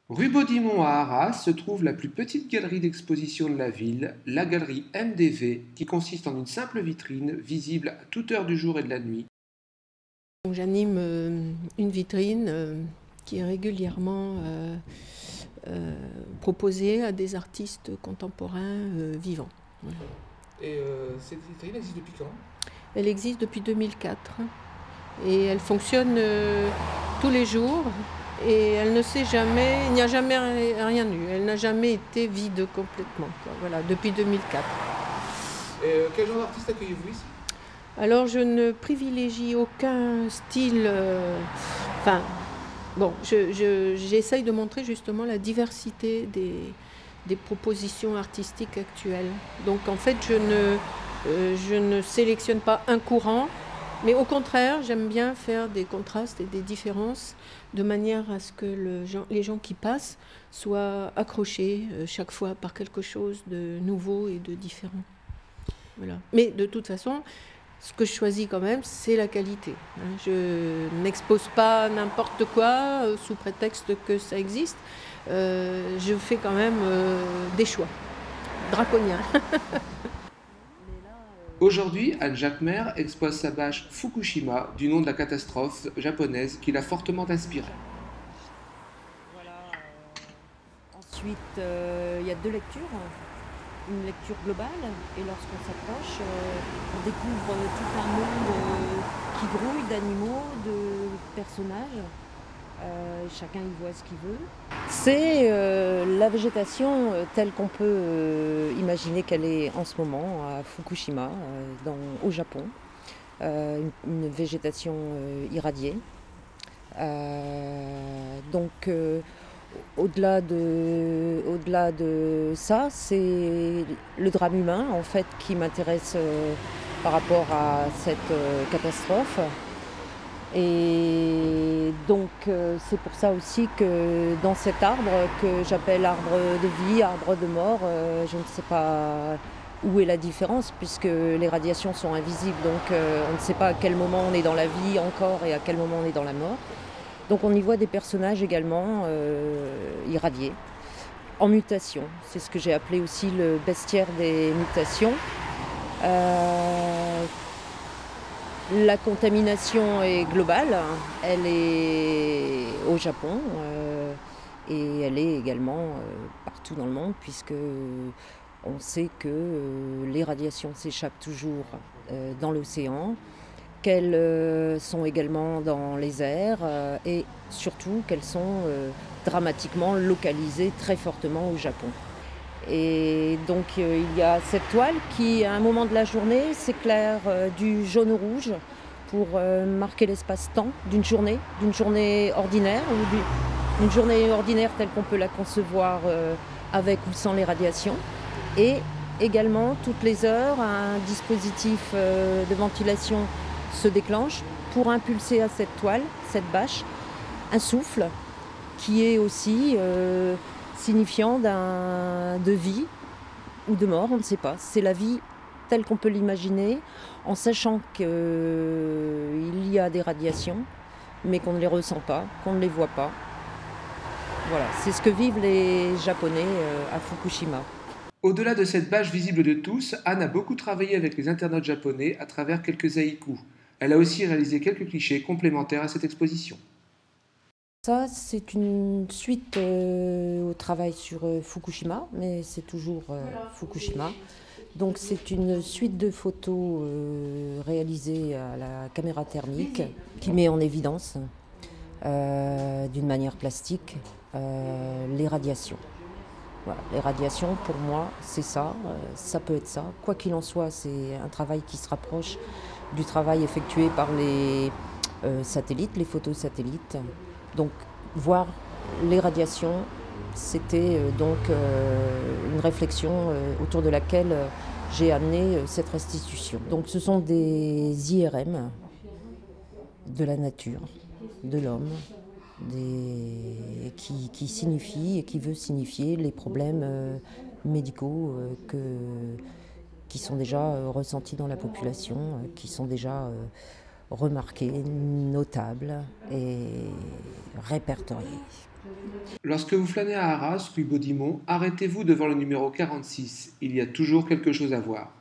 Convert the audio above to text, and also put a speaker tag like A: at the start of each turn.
A: Rue Baudimont à Arras se trouve la plus petite galerie d'exposition de la ville, la galerie MDV, qui consiste en une simple vitrine visible à toute heure du jour et de la nuit.
B: J'anime une vitrine qui est régulièrement proposée à des artistes contemporains vivants. Voilà.
A: Et cette vitrine existe depuis quand?
B: Elle existe depuis 2004 et elle fonctionne tous les jours et elle ne s'est jamais, il n'y a jamais rien eu. Elle n'a jamais été vide complètement, quoi. Voilà, depuis 2004.
A: Et quel genre d'artiste accueillez-vous ici?
B: Alors je ne privilégie aucun style. Enfin, bon, j'essaye de montrer justement la diversité des propositions artistiques actuelles. Donc en fait, je ne sélectionne pas un courant, mais au contraire, j'aime bien faire des contrastes et des différences de manière à ce que les gens qui passent soient accrochés chaque fois par quelque chose de nouveau et de différent. Voilà. Mais de toute façon, ce que je choisis quand même, c'est la qualité. Je n'expose pas n'importe quoi sous prétexte que ça existe. Je fais quand même des choix draconiens.
A: Aujourd'hui, Anne Jacquemer expose sa bâche Fukushima, du nom de la catastrophe japonaise qui l'a fortement inspirée.
C: Voilà. Ensuite, il y a deux lectures. Une lecture globale, et lorsqu'on s'approche, on découvre tout un monde qui grouille d'animaux, de personnages. Chacun y voit ce qu'il veut. C'est la végétation telle qu'on peut imaginer qu'elle est en ce moment à Fukushima, au Japon. Une végétation irradiée. Donc au-delà de ça, c'est le drame humain en fait qui m'intéresse par rapport à cette catastrophe. Et donc c'est pour ça aussi que dans cet arbre que j'appelle arbre de vie, arbre de mort, je ne sais pas où est la différence puisque les radiations sont invisibles. Donc on ne sait pas à quel moment on est dans la vie encore et à quel moment on est dans la mort. Donc on y voit des personnages également irradiés, en mutation. C'est ce que j'ai appelé aussi le bestiaire des mutations. La contamination est globale, elle est au Japon et elle est également partout dans le monde puisque on sait que les radiations s'échappent toujours dans l'océan, qu'elles sont également dans les airs et surtout qu'elles sont dramatiquement localisées très fortement au Japon. Et donc il y a cette toile qui, à un moment de la journée, s'éclaire du jaune-rouge pour marquer l'espace-temps d'une journée ordinaire, ou d'une journée ordinaire telle qu'on peut la concevoir avec ou sans les radiations. Et également, toutes les heures, un dispositif de ventilation se déclenche pour impulser à cette toile, cette bâche, un souffle qui est aussi signifiant de vie ou de mort, on ne sait pas. C'est la vie telle qu'on peut l'imaginer, en sachant qu'il y a des radiations, mais qu'on ne les ressent pas, qu'on ne les voit pas. Voilà, c'est ce que vivent les Japonais à Fukushima.
A: Au-delà de cette bâche visible de tous, Anne a beaucoup travaillé avec les internautes japonais à travers quelques haïkus. Elle a aussi réalisé quelques clichés complémentaires à cette exposition.
C: Ça, c'est une suite au travail sur Fukushima, mais c'est toujours Fukushima. Donc c'est une suite de photos réalisées à la caméra thermique qui met en évidence d'une manière plastique les radiations. Voilà, les radiations, pour moi, c'est ça, ça peut être ça. Quoi qu'il en soit, c'est un travail qui se rapproche du travail effectué par les satellites, les photos satellites. Donc, voir les radiations, c'était une réflexion autour de laquelle j'ai amené cette restitution. Donc, ce sont des IRM de la nature, de l'homme, qui signifie et qui veut signifier les problèmes médicaux qui sont déjà ressentis dans la population, qui sont déjà remarqués, notables et répertoriés.
A: Lorsque vous flânez à Arras, rue Baudimont, arrêtez-vous devant le numéro 46. Il y a toujours quelque chose à voir.